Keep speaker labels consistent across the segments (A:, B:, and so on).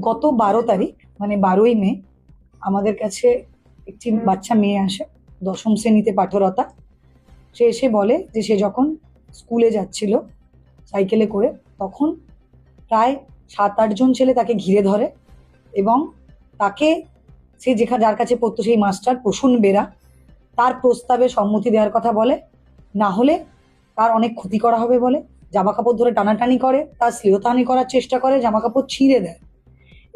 A: গত 12 তারিখ মানে 12ই মে আমাদের কাছে একটি বাচ্চা মেয়ে আসে, 10ম শ্রেণীতে পাঠরতা। সে এসে বলে যে সে যখন স্কুলে যাচ্ছিল সাইকেলে করে, তখন প্রায় 7-8 জন ছেলে তাকে ঘিরে ধরে এবং তাকে, সে যার কাছে পড়তো সেই মাস্টার প্রসূন বেরা, তার প্রস্তাবে সম্মতি দেওয়ার কথা বলে, না হলে তার অনেক ক্ষতি করা হবে বলে। জামা কাপড় ধরে টানাটানি করে, তার শ্লীলতাহানি করার চেষ্টা করে, জামা কাপড় ছিঁড়ে দেয়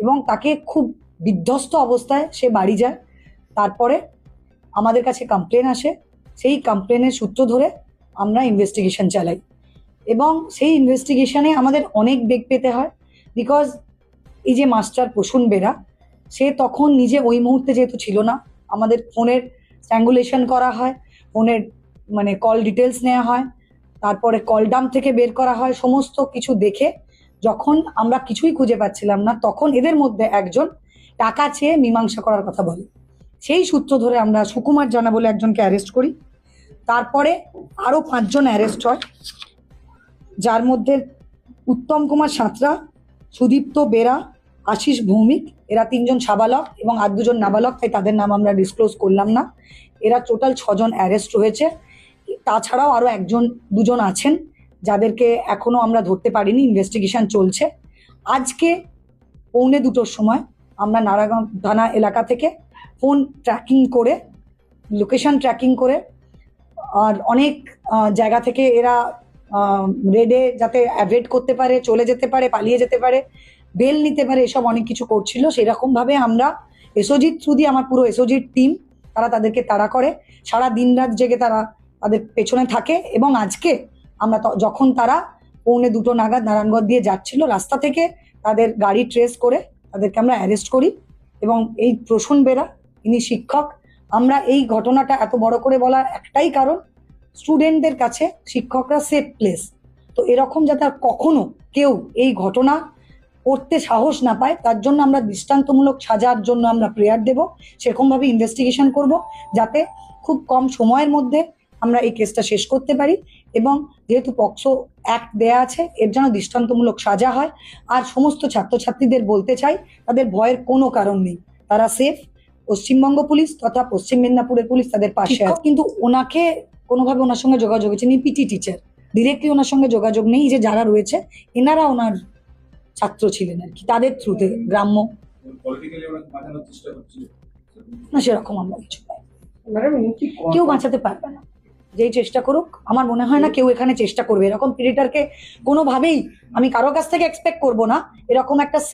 A: এবং তাকে খুব বিধ্বস্ত অবস্থায় সে বাড়ি যায়। তারপরে আমাদের কাছে কমপ্লেন আসে, সেই কমপ্লেনের সূত্র ধরে আমরা ইনভেস্টিগেশন চালাই এবং সেই ইনভেস্টিগেশনে আমাদের অনেক বেগ পেতে হয়। বিকজ এই যে মাস্টার প্রসূন বেরা, সে তখন নিজে ওই মুহূর্তে যেহেতু ছিল না, আমাদের ফোনের স্ট্র্যাঙ্গুলেশন করা হয়, ফোনের মানে কল ডিটেলস নেওয়া হয়, তারপরে কল ডাম্প থেকে বের করা হয়। সমস্ত কিছু দেখে যখন আমরা কিছুই খুঁজে পাচ্ছিলাম না, তখন এদের মধ্যে একজন টাকা চেয়ে মীমাংসা করার কথা বলে। সেই সূত্র ধরে আমরা সুকুমার জানা বলে একজনকে অ্যারেস্ট করি। তারপরে আরও 5 জন অ্যারেস্ট হয়, যার মধ্যে উত্তম কুমার সাঁতরা, সুদীপ্ত বেরা, আশিস ভৌমিক, এরা 3 জন সাবালক এবং আর 2 জন নাবালক, তাই তাদের নাম আমরা ডিসক্লোজ করলাম না। এরা টোটাল 6 জন অ্যারেস্ট হয়েছে। তাছাড়াও আরও 1-2 জন আছেন যাদেরকে এখনো আমরা ধরতে পারিনি, ইনভেস্টিগেশন চলছে। আজকে 1:45-র সময় আমরা নারায়ণগঞ্জ থানা এলাকা থেকে ফোন ট্র্যাকিং করে, লোকেশন ট্র্যাকিং করে, আর অনেক জায়গা থেকে এরা রেডে যাতে অ্যাভয়েড করতে পারে, চলে যেতে পারে, পালিয়ে যেতে পারে, বেল নিতে পারে, এসব অনেক কিছু করছিল। সেরকমভাবে আমরা এসওজির থ্রু দিয়ে, আমার পুরো এসওজির টিম, তারা তাদেরকে তাড়া করে, সারা দিন রাত জেগে তারা তাদের পেছনে থাকে। এবং আজকে আমরা যখন তারা 1:45 নাগাদ নারায়ণগঞ্জ দিয়ে যাচ্ছিল, রাস্তা থেকে তাদের গাড়ি ট্রেস করে তাদেরকে আমরা অ্যারেস্ট করি। এবং এই প্রসূন বেরা, ইনি শিক্ষক। আমরা এই ঘটনাটা এত বড় করে বলার একটাই কারণ, স্টুডেন্টদের কাছে শিক্ষকরা সেফ প্লেস। তো এরকম যাতে আর কখনো কেউ এই ঘটনা করতে সাহস না পায়, তার জন্য আমরা দৃষ্টান্তমূলক সাজার জন্য আমরা প্রেয়ার দেব। সেরকমভাবে ইনভেস্টিগেশন করব যাতে খুব কম সময়ের মধ্যে আমরা এই কেসটা শেষ করতে পারি। এবং যেহেতু পক্সো অ্যাক্ট দেয়া আছে, এর জন্য দৃষ্টান্তমূলক সাজা হয়। আর সমস্ত ছাত্রছাত্রীদের বলতে চাই, তাদের ভয়ের কোনো কারণ নেই, তারা সেফ। পশ্চিমবঙ্গ পুলিশ তথা পশ্চিম মেদিনীপুরের পুলিশ তাদের পাশে আছে। কিন্তু ওনাকে কোনোভাবে ওনার সঙ্গে যোগাযোগ হয়েছে, ইনি পিটি টিচার, ডিরেক্টলি ওনার সঙ্গে যোগাযোগ নেই। যে যারা রয়েছে এনারা ওনার ছাত্র ছিলেন আর কি, তাদের থ্রুতে গ্রাম্য না, সেরকম আমরা কিছু পাই। কেউ বাঁচাতে পারবে না, যেই চেষ্টা করুক। আমার মনে হয় না কেউ এখানে চেষ্টা করবে। এরকম প্রিডেটরকে কোনোভাবেই আমি কারো কাছ থেকে এক্সপেক্ট করবো না এরকম একটা